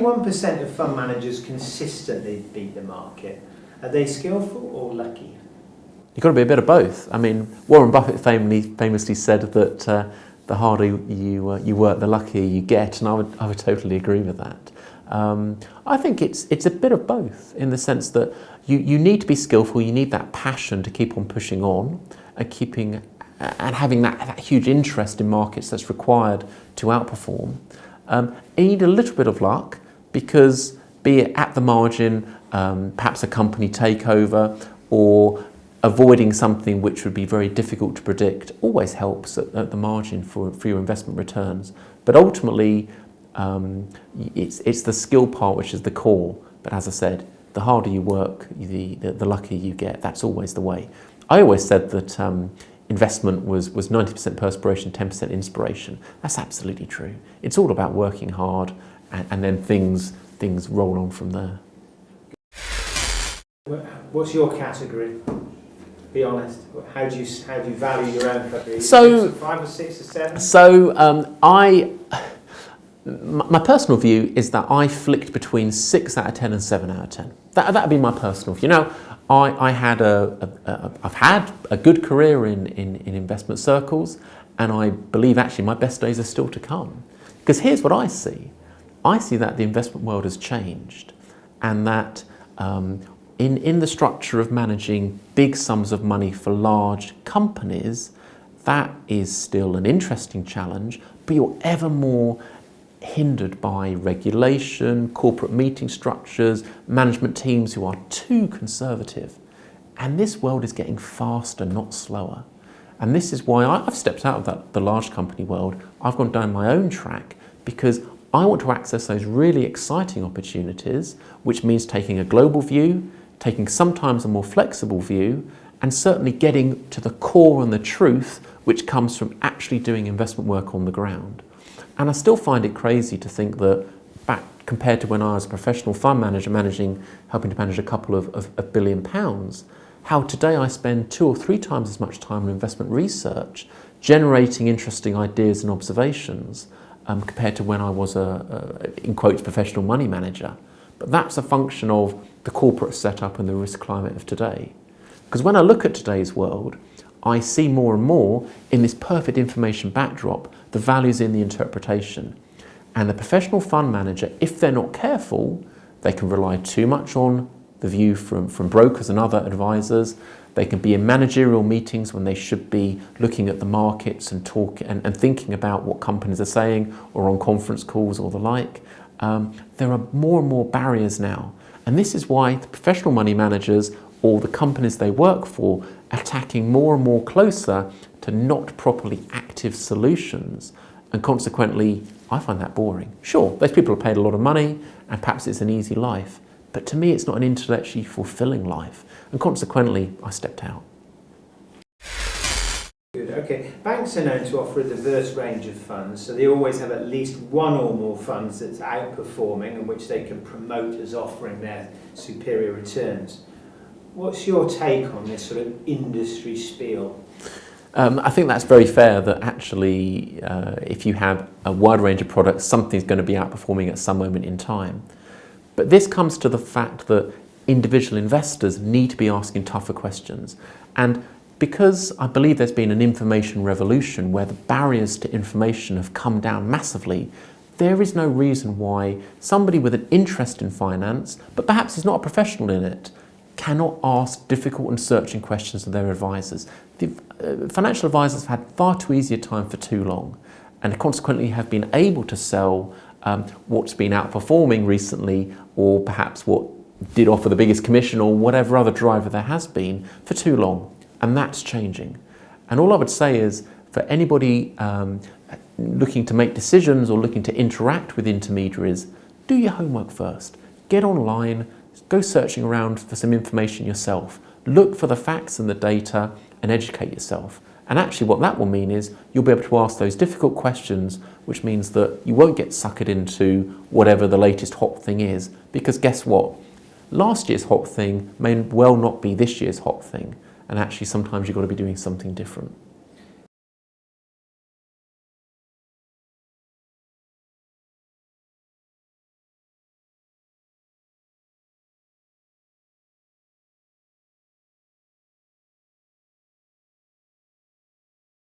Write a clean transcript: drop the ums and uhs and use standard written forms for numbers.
21% of fund managers consistently beat the market. Are they skillful or lucky? You've got to be a bit of both. I mean, Warren Buffett famously said that the harder you work, the luckier you get, and I would totally agree with that. I think it's a bit of both, in the sense that you need to be skillful, you need that passion to keep on pushing on and having that huge interest in markets that's required to outperform. And you need a little bit of luck, because be it at the margin, perhaps a company takeover, or avoiding something which would be very difficult to predict, always helps at the margin for your investment returns. But ultimately, it's the skill part which is the core. But as I said, the harder you work, the luckier you get. That's always the way. I always said that investment was 90% perspiration, 10% inspiration. That's absolutely true. It's all about working hard, and then things roll on from there. What's your category? Be honest. How do you value your own category? So 5 or 6 or 7. So my personal view is that I flicked between 6 out of 10 and 7 out of 10. That'd be my personal view. Now, I've had a good career in investment circles, and I believe actually my best days are still to come. Because here's what I see. I see that the investment world has changed, and that in the structure of managing big sums of money for large companies, that is still an interesting challenge, but you're ever more hindered by regulation, corporate meeting structures, management teams who are too conservative. And this world is getting faster, not slower. And this is why I've stepped out of the large company world. I've gone down my own track, because I want to access those really exciting opportunities, which means taking a global view, taking sometimes a more flexible view, and certainly getting to the core and the truth, which comes from actually doing investment work on the ground. And I still find it crazy to think that back compared to when I was a professional fund manager helping to manage a couple of £1 billion, how today I spend 2 or 3 times as much time on investment research, generating interesting ideas and observations, compared to when I was in quotes, professional money manager. But that's a function of the corporate setup and the risk climate of today. Because when I look at today's world, I see more and more in this perfect information backdrop, the values in the interpretation. And the professional fund manager, if they're not careful, they can rely too much on the view from brokers and other advisors. They can be in managerial meetings when they should be looking at the markets and thinking about what companies are saying, or on conference calls or the like. There are more and more barriers now. And this is why the professional money managers, or the companies they work for, are attacking more and more closer to not properly active solutions. And consequently, I find that boring. Sure, those people are paid a lot of money, and perhaps it's an easy life. But to me, it's not an intellectually fulfilling life. And consequently, I stepped out. Good, okay. Banks are known to offer a diverse range of funds, so they always have at least one or more funds that's outperforming, and which they can promote as offering their superior returns. What's your take on this sort of industry spiel? I think that's very fair, that actually if you have a wide range of products, something's going to be outperforming at some moment in time. But this comes to the fact that individual investors need to be asking tougher questions. And because I believe there's been an information revolution where the barriers to information have come down massively, there is no reason why somebody with an interest in finance, but perhaps is not a professional in it, cannot ask difficult and searching questions of their advisors. Financial advisors have had far too easy a time for too long, and consequently have been able to sell what's been outperforming recently, or perhaps what did offer the biggest commission, or whatever other driver there has been for too long. And that's changing. And all I would say is, for anybody looking to make decisions or looking to interact with intermediaries, do your homework first. Get online, go searching around for some information yourself. Look for the facts and the data and educate yourself. And actually what that will mean is you'll be able to ask those difficult questions, which means that you won't get suckered into whatever the latest hot thing is. Because guess what? Last year's hot thing may well not be this year's hot thing. And actually sometimes you've got to be doing something different.